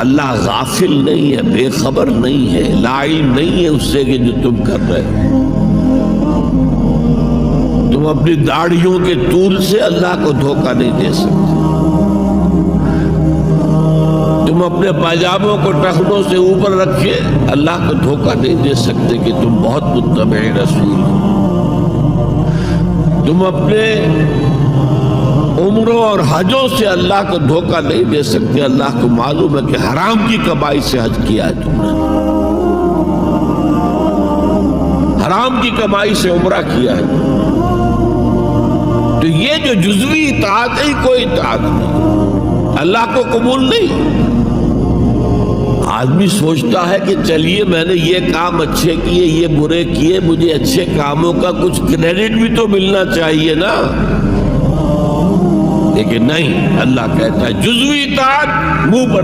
اللہ غافل نہیں ہے، بے خبر نہیں ہے، لا علم نہیں ہے اس سے کہ جو تم کر رہے ہو۔ تم اپنی داڑھیوں کے طول سے اللہ کو دھوکہ نہیں دے سکتے، تم اپنے پاجاموں کو ٹخنوں سے اوپر رکھے اللہ کو دھوکہ نہیں دے سکتے کہ تم بہت متبع رسول ہو۔ تم اپنے عمروں اور حجوں سے اللہ کو دھوکہ نہیں دے سکتے، اللہ کو معلوم ہے کہ حرام کی کمائی سے حج کیا ہے تم نے، حرام کی کمائی سے عمرہ کیا ہے۔ تو یہ جو جزوی اطاعت ہے کوئی اطاعت نہیں، اللہ کو قبول نہیں۔ آدمی سوچتا ہے کہ چلیے میں نے یہ کام اچھے کیے، یہ برے کیے، مجھے اچھے کاموں کا کچھ کریڈٹ بھی تو ملنا چاہیے نا، لیکن نہیں، اللہ کہتا ہے جزوی اطاعت منہ پر